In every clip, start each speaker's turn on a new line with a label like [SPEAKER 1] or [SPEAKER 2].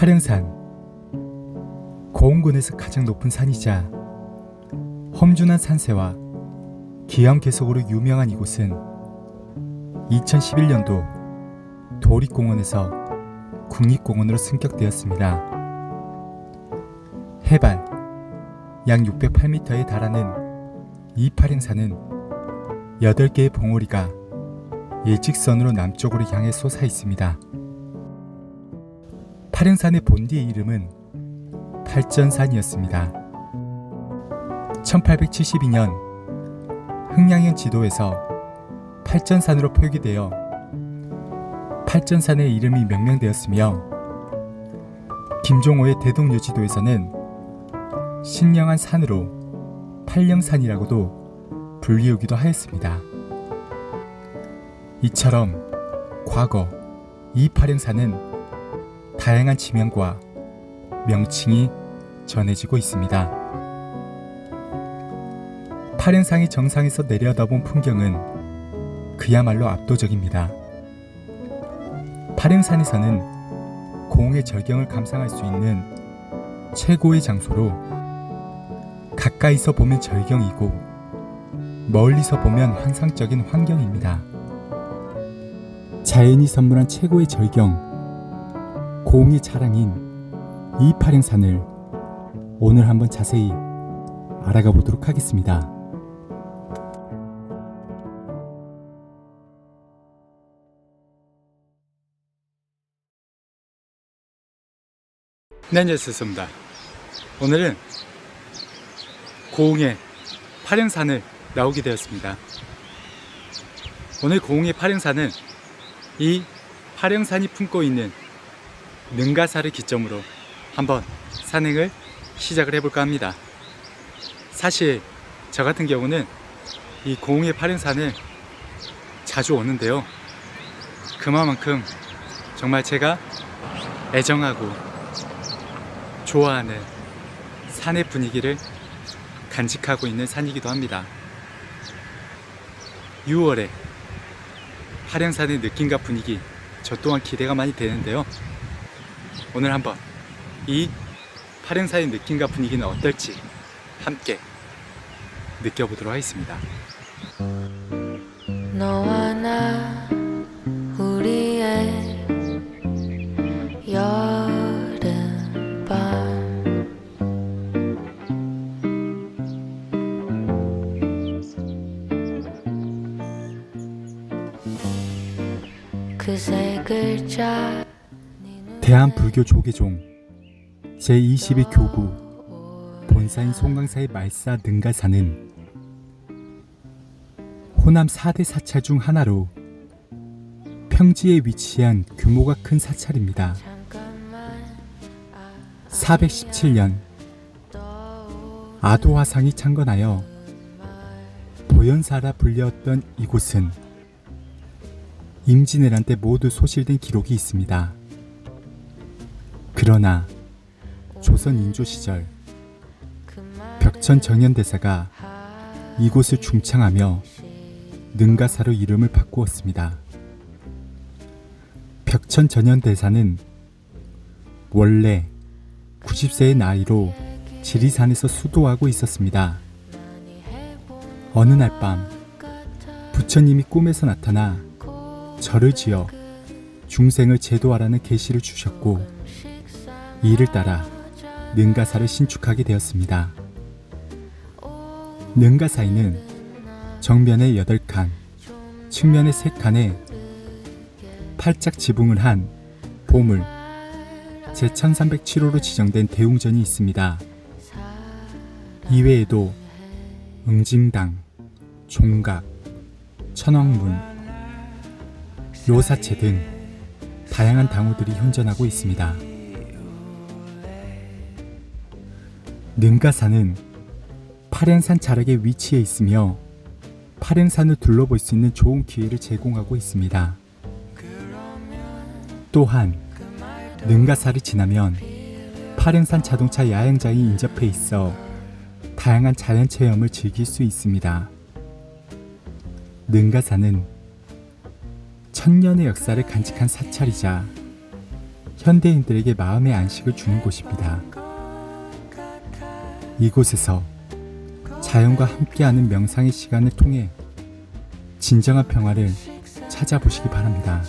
[SPEAKER 1] 파령산, 고흥군에서 가장 높은 산이자 험준한 산세와 기암괴석으로 유명한 이곳은 2011년도 도립공원에서 국립공원으로 승격되었습니다. 해발 약 608m에 달하는 이 파령산은 8개의 봉우리가 일직선으로 남쪽으로 향해 솟아 있습니다. 파령산의 본디의 이름은 팔전산이었습니다. 1872년 흥양현 지도에서 팔전산으로 표기되어 팔전산의 이름이 명명되었으며 김종호의 대동여지도에서는 신령한 산으로 팔령산이라고도 불리우기도 하였습니다. 이처럼 과거 이 파령산은 다양한 지명과 명칭이 전해지고 있습니다. 파령산의 정상에서 내려다본 풍경은 그야말로 압도적입니다. 파령산에서는 고흥의 절경을 감상할 수 있는 최고의 장소로 가까이서 보면 절경이고 멀리서 보면 환상적인 환경입니다. 자연이 선물한 최고의 절경, 고흥의 자랑인 이 파령산을 오늘 한번 자세히 알아가 보도록 하겠습니다. 네, 안녕하십니까. 오늘은 고흥의 파령산을 나오게 되었습니다. 오늘 고흥의 파령산은 이 파령산이 품고 있는 능가사를 기점으로 한번 산행을 시작을 해볼까 합니다. 사실 저 같은 경우는 이 고흥의 파령산을 자주 오는데요, 그만큼 정말 제가 애정하고 좋아하는 산의 분위기를 간직하고 있는 산이기도 합니다. 6월에 파령산의 느낌과 분위기, 저 또한 기대가 많이 되는데요, 오늘 한번 이 파령산의 느낌과 분위기는 어떨지 함께 느껴보도록 하겠습니다.
[SPEAKER 2] 너와 나 우리의 여름밤, 그 세 글자.
[SPEAKER 1] 대한불교 조계종 제22교구 본사인 송강사의 말사 능가사는 호남 4대 사찰 중 하나로 평지에 위치한 규모가 큰 사찰입니다. 417년 아도화상이 창건하여 보현사라 불렸던 이곳은 임진왜란 때 모두 소실된 기록이 있습니다. 그러나 조선 인조 시절 벽천 정현대사가 이곳을 중창하며 능가사로 이름을 바꾸었습니다. 벽천 정현대사는 원래 90세의 나이로 지리산에서 수도하고 있었습니다. 어느 날 밤 부처님이 꿈에서 나타나 절을 지어 중생을 제도하라는 계시를 주셨고, 이를 따라 능가사를 신축하게 되었습니다. 능가사에는 정면에 8칸, 측면에 3칸에 팔짝 지붕을 한 보물 제1307호로 지정된 대웅전이 있습니다. 이외에도 응징당, 종각, 천왕문, 요사체 등 다양한 당호들이 현존하고 있습니다. 능가사는 파령산 자락에 위치해 있으며 파령산을 둘러볼 수 있는 좋은 기회를 제공하고 있습니다. 또한 능가사를 지나면 파령산 자동차 야영장이 인접해 있어 다양한 자연체험을 즐길 수 있습니다. 능가사는 천년의 역사를 간직한 사찰이자 현대인들에게 마음의 안식을 주는 곳입니다. 이곳에서 자연과 함께하는 명상의 시간을 통해 진정한 평화를 찾아보시기 바랍니다.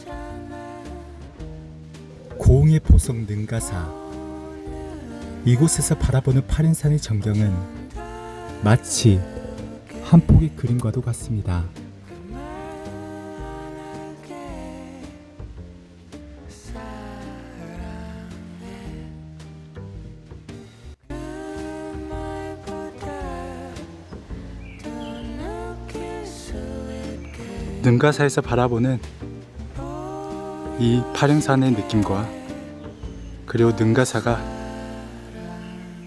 [SPEAKER 1] 고흥의 보석 능가사. 이곳에서 바라보는 파른산의 전경은 마치 한 폭의 그림과도 같습니다. 능가사에서 바라보는 이 파릉산의 느낌과 그리고 능가사가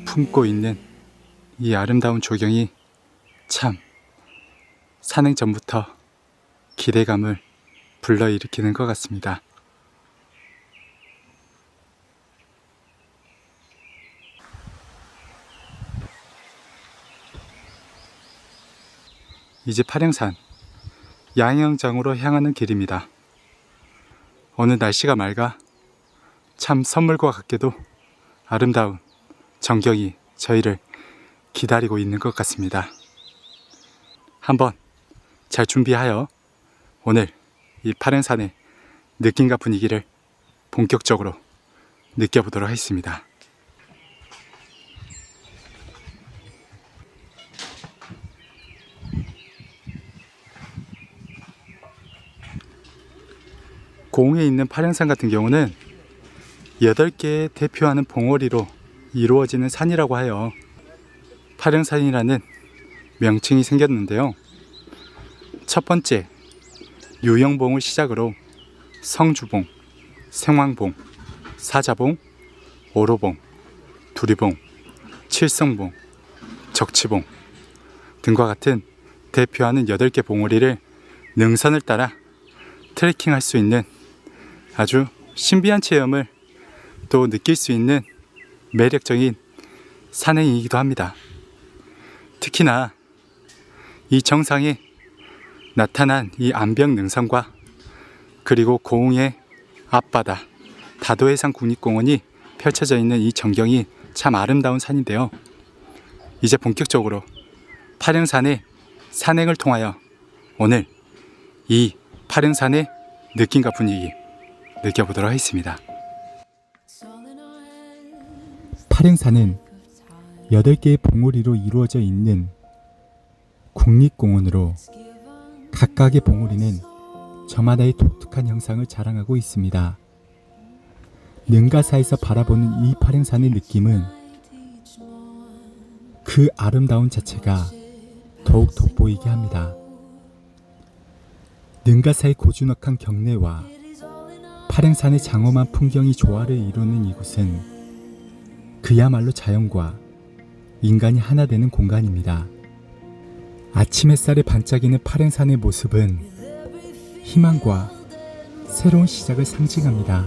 [SPEAKER 1] 품고 있는 이 아름다운 조경이 참 산행 전부터 기대감을 불러일으키는 것 같습니다. 이제 파릉산 양영장으로 향하는 길입니다. 오늘 날씨가 맑아 참 선물과 같게도 아름다운 전경이 저희를 기다리고 있는 것 같습니다. 한번 잘 준비하여 오늘 이 파릉산의 느낌과 분위기를 본격적으로 느껴보도록 하겠습니다. 고흥에 있는 파릉산 같은 경우는 8개의 대표하는 봉우리로 이루어지는 산이라고 하여 파릉산이라는 명칭이 생겼는데요. 첫 번째 유영봉을 시작으로 성주봉, 생황봉, 사자봉, 오로봉, 두리봉, 칠성봉, 적치봉 등과 같은 대표하는 8개 봉우리를 능선을 따라 트레킹할 수 있는 아주 신비한 체험을 또 느낄 수 있는 매력적인 산행이기도 합니다. 특히나 이 정상에 나타난 이 암벽 능선과 그리고 고흥의 앞바다 다도해상 국립공원이 펼쳐져 있는 이 전경이 참 아름다운 산인데요. 이제 본격적으로 파릉산의 산행을 통하여 오늘 이 파릉산의 느낌과 분위기 느껴보도록 하겠습니다. 파릉산은 8개의 봉우리로 이루어져 있는 국립공원으로 각각의 봉우리는 저마다의 독특한 형상을 자랑하고 있습니다. 능가사에서 바라보는 이 파릉산의 느낌은 그 아름다움 자체가 더욱 돋보이게 합니다. 능가사의 고즈넉한 경내와 파릉산의 장엄한 풍경이 조화를 이루는 이곳은 그야말로 자연과 인간이 하나 되는 공간입니다. 아침 햇살에 반짝이는 파릉산의 모습은 희망과 새로운 시작을 상징합니다.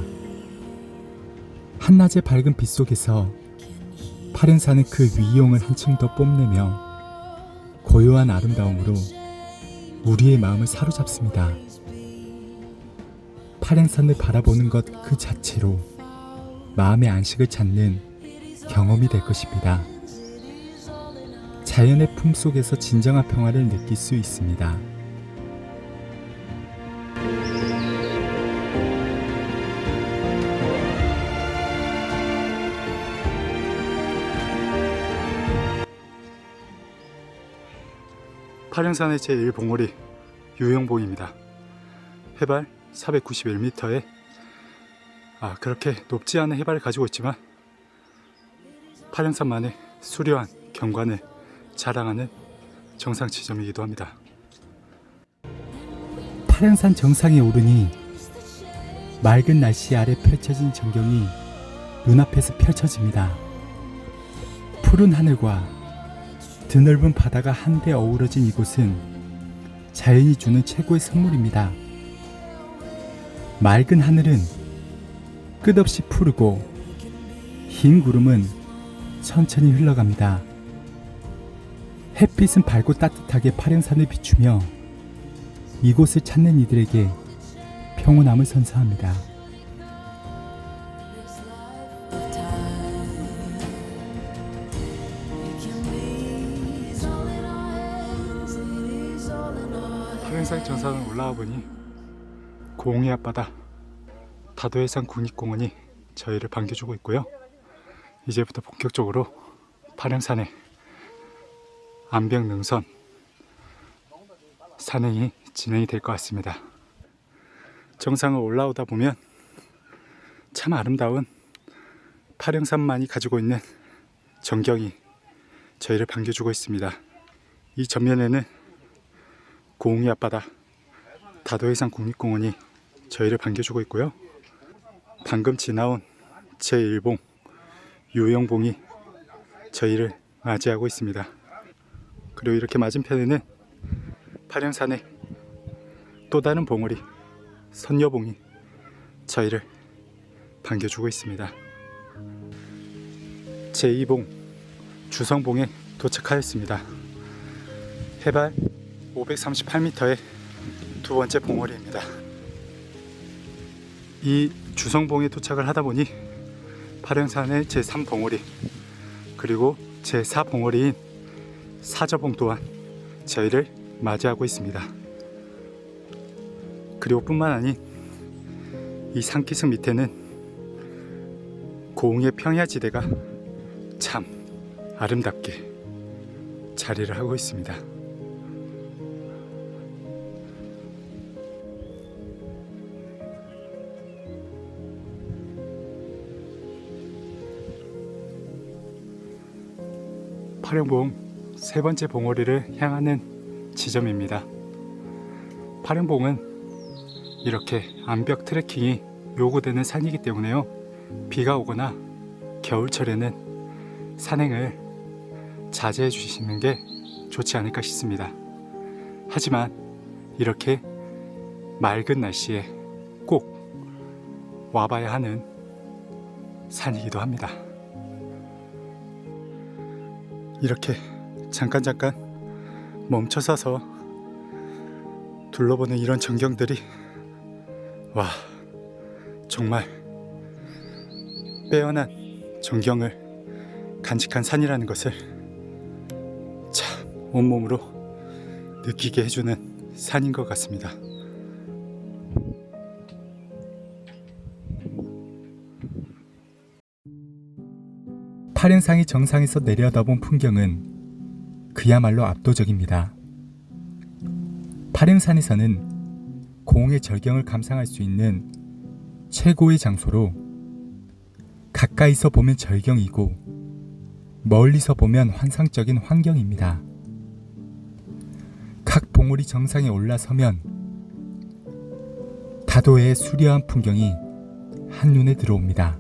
[SPEAKER 1] 한낮의 밝은 빛 속에서 파릉산은 그 위용을 한층 더 뽐내며 고요한 아름다움으로 우리의 마음을 사로잡습니다. 파릉산을 바라보는 것 그 자체로 마음의 안식을 찾는 경험이 될 것입니다. 자연의 품속에서 진정한 평화를 느낄 수 있습니다. 파릉산의 제1봉우리 유영봉입니다. 해발 491m에 그렇게 높지 않은 해발을 가지고 있지만 파릉산만의 수려한 경관을 자랑하는 정상 지점이기도 합니다. 파릉산 정상에 오르니 맑은 날씨 아래 펼쳐진 전경이 눈앞에서 펼쳐집니다. 푸른 하늘과 드넓은 바다가 한데 어우러진 이곳은 자연이 주는 최고의 선물입니다. 맑은 하늘은 끝없이 푸르고 흰 구름은 천천히 흘러갑니다. 햇빛은 밝고 따뜻하게 파릉산을 비추며 이곳을 찾는 이들에게 평온함을 선사합니다. 파른산 정상을 올라와 보니 고흥의 앞바다 다도해상 국립공원이 저희를 반겨주고 있고요. 이제부터 본격적으로 파령산의 암벽능선 산행이 진행이 될 것 같습니다. 정상을 올라오다 보면 참 아름다운 파령산만이 가지고 있는 전경이 저희를 반겨주고 있습니다. 이 전면에는 고흥의 앞바다 다도해상 국립공원이 저희를 반겨주고 있고요. 방금 지나온 제1봉 요영봉이 저희를 맞이하고 있습니다. 그리고 이렇게 맞은편에는 파령산의 또 다른 봉우리 선녀봉이 저희를 반겨주고 있습니다. 제2봉 주성봉에 도착하였습니다. 해발 538m의 두 번째 봉우리입니다. 이 주성봉에 도착을 하다 보니 파령산의 제3봉우리 그리고 제4봉우리인 사저봉 또한 저희를 맞이하고 있습니다. 그리고 뿐만 아닌 이 산기슭 밑에는 고흥의 평야지대가 참 아름답게 자리를 하고 있습니다. 파령봉 세 번째 봉우리를 향하는 지점입니다. 파령봉은 이렇게 암벽 트레킹이 요구되는 산이기 때문에요. 비가 오거나 겨울철에는 산행을 자제해 주시는 게 좋지 않을까 싶습니다. 하지만 이렇게 맑은 날씨에 꼭 와봐야 하는 산이기도 합니다. 이렇게 잠깐 멈춰서서 둘러보는 이런 전경들이 와 정말 빼어난 전경을 간직한 산이라는 것을 참 온몸으로 느끼게 해주는 산인 것 같습니다. 파령산이 정상에서 내려다본 풍경은 그야말로 압도적입니다. 파령산에서는 고흥의 절경을 감상할 수 있는 최고의 장소로 가까이서 보면 절경이고 멀리서 보면 환상적인 환경입니다. 각 봉우리 정상에 올라서면 다도해의 수려한 풍경이 한눈에 들어옵니다.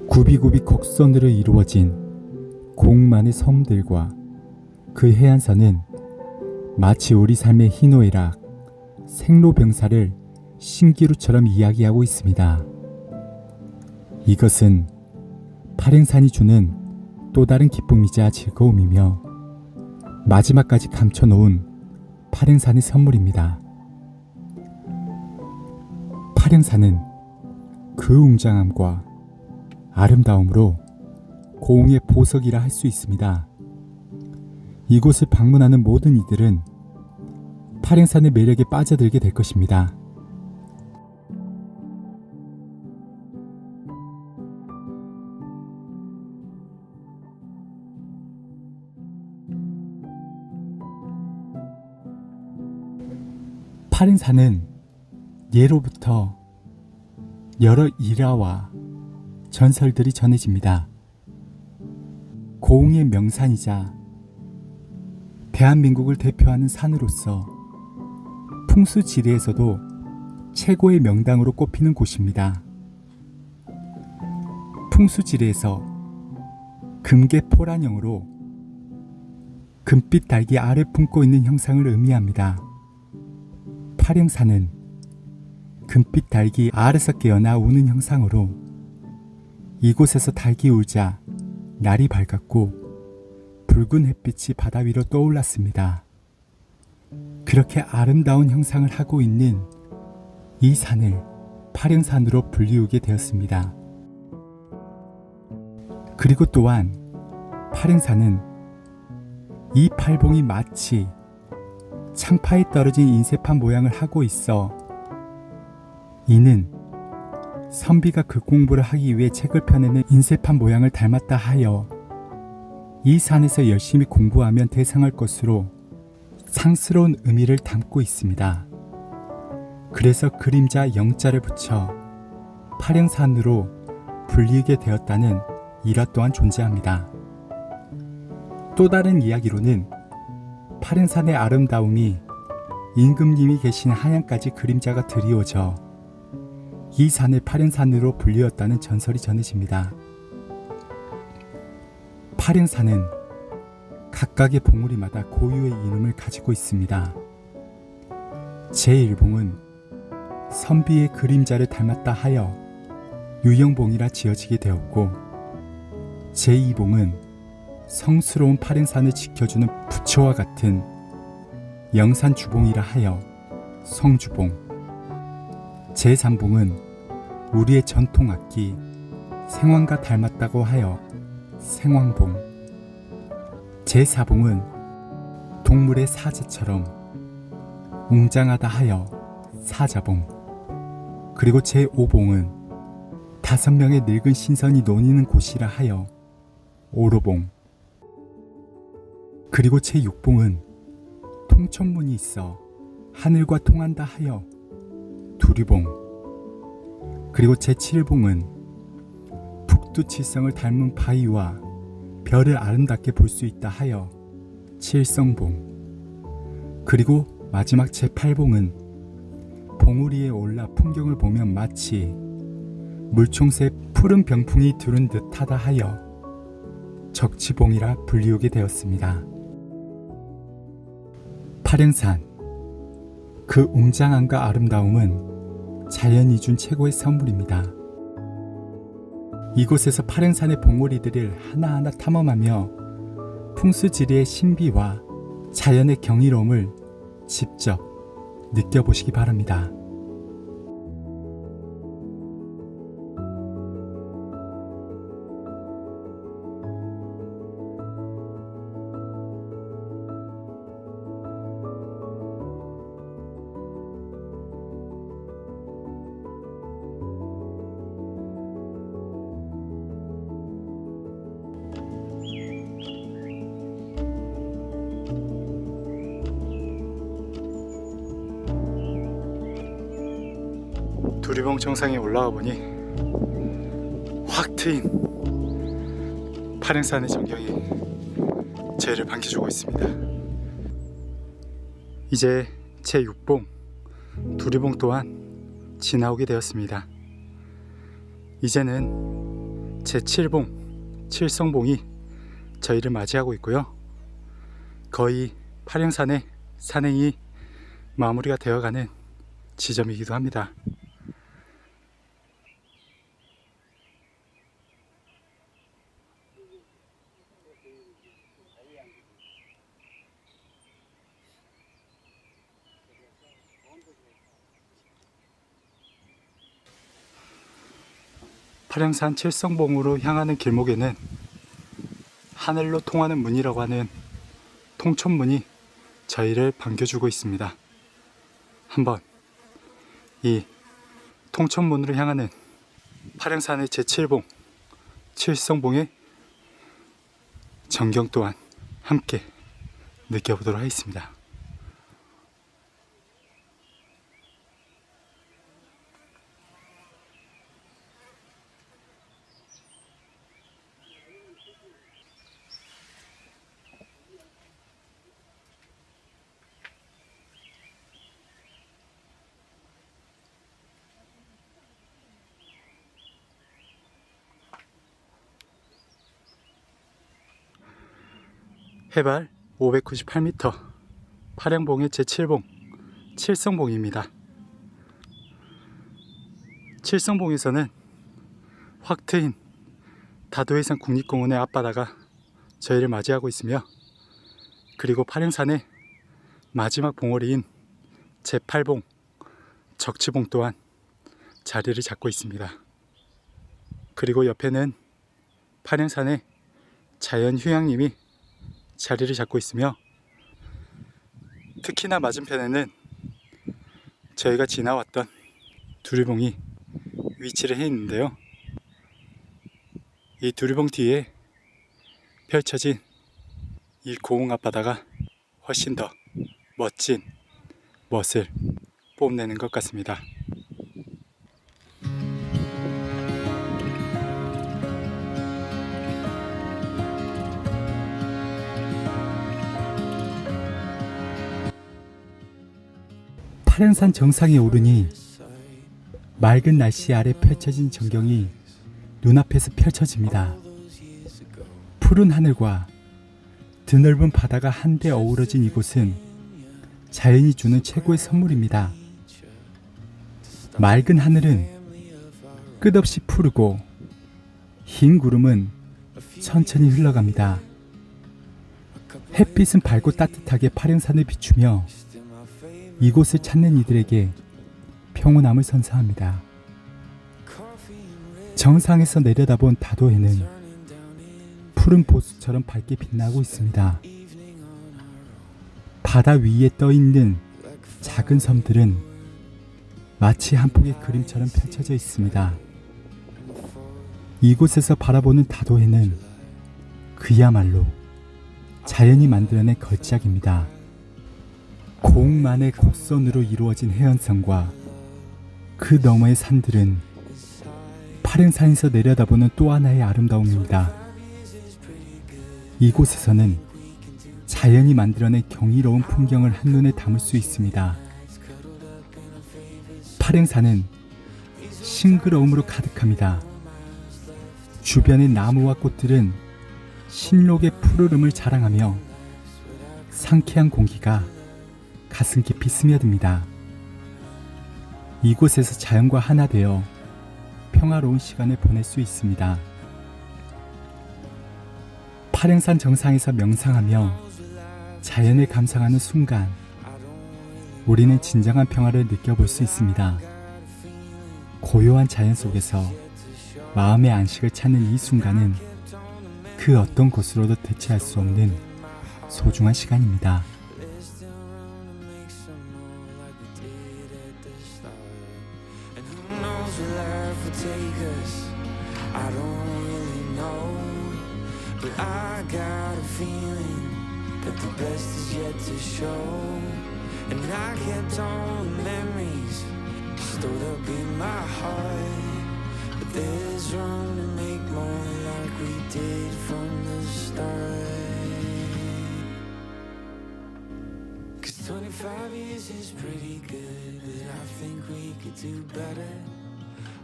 [SPEAKER 1] 굽이굽이 곡선으로 이루어진 고흥만의 섬들과 그 해안선은 마치 우리 삶의 희노애락, 생로병사를 신기루처럼 이야기하고 있습니다. 이것은 파령산이 주는 또 다른 기쁨이자 즐거움이며 마지막까지 감춰놓은 파령산의 선물입니다. 파령산은 그 웅장함과 아름다움으로 고흥의 보석이라 할 수 있습니다. 이곳을 방문하는 모든 이들은 파령산의 매력에 빠져들게 될 것입니다. 파령산은 예로부터 여러 일화와 전설들이 전해집니다. 고흥의 명산이자 대한민국을 대표하는 산으로서 풍수지리에서도 최고의 명당으로 꼽히는 곳입니다. 풍수지리에서 금계포란형으로 금빛 달기 알을 품고 있는 형상을 의미합니다. 파령산은 금빛 달기 알에서 깨어나 우는 형상으로 이곳에서 달기 울자 날이 밝았고 붉은 햇빛이 바다 위로 떠올랐습니다. 그렇게 아름다운 형상을 하고 있는 이 산을 파령산으로 불리우게 되었습니다. 그리고 또한 파령산은 이 팔봉이 마치 창파에 떨어진 인쇄판 모양을 하고 있어 이는 선비가 그 공부를 하기 위해 책을 펴내는 인쇄판 모양을 닮았다 하여 이 산에서 열심히 공부하면 대상할 것으로 상스러운 의미를 담고 있습니다. 그래서 그림자 영자를 붙여 파령산으로 불리게 되었다는 일화 또한 존재합니다. 또 다른 이야기로는 파령산의 아름다움이 임금님이 계신 한양까지 그림자가 드리워져 이 산을 파령산으로 불리었다는 전설이 전해집니다. 파령산은 각각의 봉우리마다 고유의 이름을 가지고 있습니다. 제1봉은 선비의 그림자를 닮았다 하여 유영봉이라 지어지게 되었고, 제2봉은 성스러운 파령산을 지켜주는 부처와 같은 영산주봉이라 하여 성주봉, 제3봉은 우리의 전통악기 생황과 닮았다고 하여 생황봉, 제4봉은 동물의 사자처럼 웅장하다 하여 사자봉, 그리고 제5봉은 5명의 늙은 신선이 노니는 곳이라 하여 오로봉, 그리고 제6봉은 통천문이 있어 하늘과 통한다 하여 두리봉, 그리고 제7봉은 북두칠성을 닮은 바위와 별을 아름답게 볼 수 있다 하여 칠성봉, 그리고 마지막 제8봉은 봉우리에 올라 풍경을 보면 마치 물총새 푸른 병풍이 두른 듯하다 하여 적치봉이라 불리우게 되었습니다. 파령산, 그 웅장함과 아름다움은 자연이 준 최고의 선물입니다. 이곳에서 파령산의 봉우리들을 하나하나 탐험하며 풍수지리의 신비와 자연의 경이로움을 직접 느껴보시기 바랍니다. 두리봉 정상에 올라와 보니 확 트인 파령산의 전경이 저희를 반겨주고 있습니다. 이제 제6봉 두리봉 또한 지나오게 되었습니다. 이제는 제7봉 칠성봉이 저희를 맞이하고 있고요. 거의 파령산의 산행이 마무리가 되어가는 지점이기도 합니다. 파령산 칠성봉으로 향하는 길목에는 하늘로 통하는 문이라고 하는 통천문이 저희를 반겨주고 있습니다. 한번 이 통천문으로 향하는 파령산의 제7봉 칠성봉의 전경 또한 함께 느껴보도록 하겠습니다. 해발 598m 파령봉의 제7봉 칠성봉입니다. 칠성봉에서는 확 트인 다도해산 국립공원의 앞바다가 저희를 맞이하고 있으며, 그리고 파령산의 마지막 봉우리인 제8봉 적치봉 또한 자리를 잡고 있습니다. 그리고 옆에는 파령산의 자연휴양림이 자리를 잡고 있으며, 특히나 맞은편에는 저희가 지나왔던 두리봉이 위치를 해 있는데요. 이 두리봉 뒤에 펼쳐진 이 고운 앞바다가 훨씬 더 멋진 멋을 뽐내는 것 같습니다. 파련산 정상에 오르니 맑은 날씨 아래 펼쳐진 전경이 눈앞에서 펼쳐집니다. 푸른 하늘과 드넓은 바다가 한데 어우러진 이곳은 자연이 주는 최고의 선물입니다. 맑은 하늘은 끝없이 푸르고 흰 구름은 천천히 흘러갑니다. 햇빛은 밝고 따뜻하게 파련산을 비추며 이곳을 찾는 이들에게 평온함을 선사합니다. 정상에서 내려다본 다도해는 푸른 보수처럼 밝게 빛나고 있습니다. 바다 위에 떠있는 작은 섬들은 마치 한 폭의 그림처럼 펼쳐져 있습니다. 이곳에서 바라보는 다도해는 그야말로 자연이 만들어낸 걸작입니다. 고운만의 곡선으로 이루어진 해안선과 그 너머의 산들은 파련산에서 내려다보는 또 하나의 아름다움입니다. 이곳에서는 자연이 만들어낸 경이로운 풍경을 한눈에 담을 수 있습니다. 파련산은 싱그러움으로 가득합니다. 주변의 나무와 꽃들은 신록의 푸르름을 자랑하며 상쾌한 공기가 가슴 깊이 스며듭니다. 이곳에서 자연과 하나 되어 평화로운 시간을 보낼 수 있습니다. 파련산 정상에서 명상하며 자연을 감상하는 순간 우리는 진정한 평화를 느껴볼 수 있습니다. 고요한 자연 속에서 마음의 안식을 찾는 이 순간은 그 어떤 곳으로도 대체할 수 없는 소중한 시간입니다.
[SPEAKER 3] Take us, I don't really know, but I got a feeling that the best is yet to show. And I kept all the memories stored up in my heart, but there's room to make more like we did from the start. 'Cause 25 years is pretty good, but I think we could do better.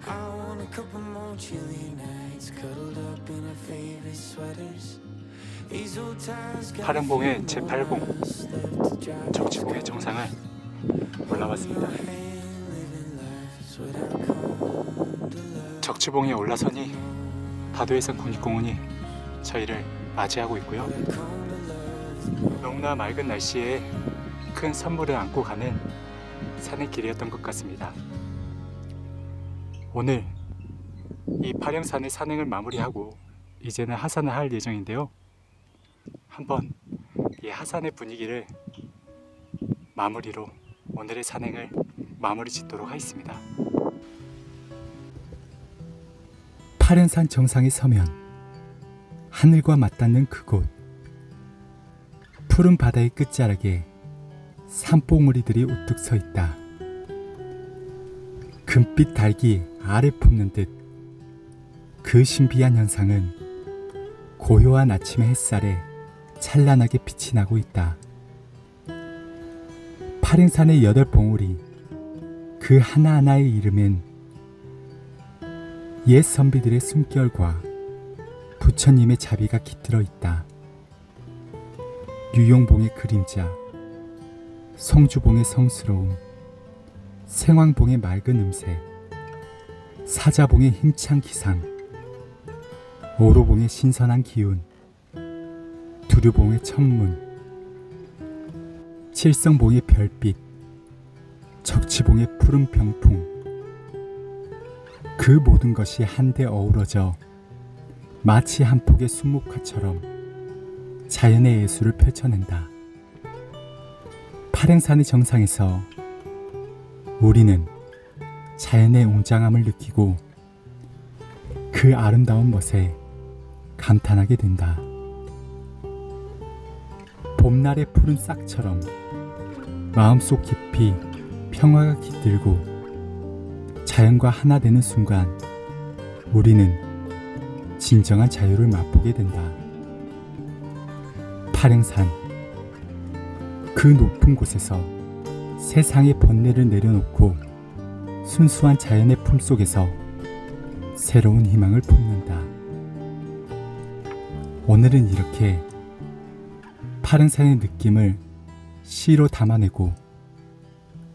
[SPEAKER 3] I want a couple more chilly nights, cuddled up in our favorite sweaters. These old ties got
[SPEAKER 1] 파련봉의 제8봉 적지봉의 정상을 올라왔습니다. 적지봉에 올라서니 다도해산 국립공원이 저희를 맞이하고 있고요. 너무나 맑은 날씨에 큰 선물을 안고 가는 산의 길이었던 것 같습니다. 오늘 이 파련산의 산행을 마무리하고 이제는 하산을 할 예정인데요. 한번 이 하산의 분위기를 마무리로 오늘의 산행을 마무리 짓도록 하겠습니다. 파련산 정상에 서면 하늘과 맞닿는 그곳, 푸른 바다의 끝자락에 산봉우리들이 우뚝 서 있다. 금빛 달기 알을 품는 듯 그 신비한 현상은 고요한 아침의 햇살에 찬란하게 빛이 나고 있다. 파련산의 8봉우리 그 하나하나의 이름엔 옛 선비들의 숨결과 부처님의 자비가 깃들어 있다. 유용봉의 그림자, 성주봉의 성스러움, 생황봉의 맑은 음색, 사자봉의 힘찬 기상, 오로봉의 신선한 기운, 두류봉의 천문, 칠성봉의 별빛, 적치봉의 푸른 병풍, 그 모든 것이 한데 어우러져 마치 한 폭의 순목화처럼 자연의 예술을 펼쳐낸다. 파랭산의 정상에서 우리는 자연의 웅장함을 느끼고 그 아름다운 멋에 감탄하게 된다. 봄날의 푸른 싹처럼 마음속 깊이 평화가 깃들고 자연과 하나 되는 순간 우리는 진정한 자유를 맛보게 된다. 파랭산, 그 높은 곳에서 세상의 번뇌를 내려놓고 순수한 자연의 품속에서 새로운 희망을 품는다. 오늘은 이렇게 파랭산의 느낌을 시로 담아내고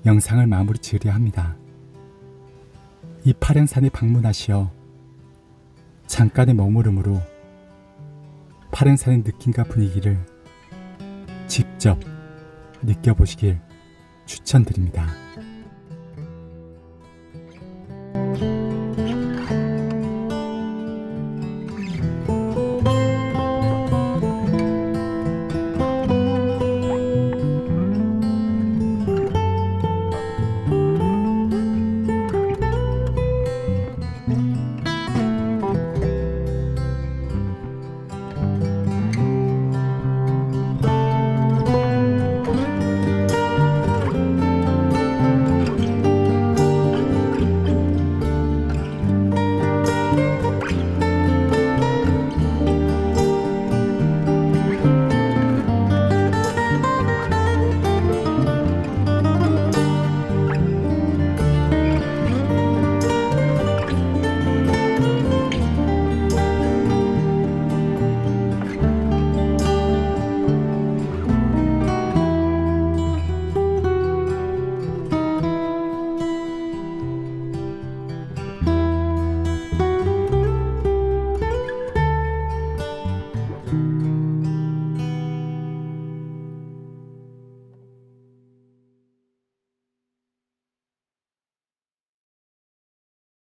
[SPEAKER 1] 영상을 마무리 지으려 합니다. 이 파랭산에 방문하시어 잠깐의 머무름으로 파랭산의 느낌과 분위기를 직접 느껴보시길 추천드립니다.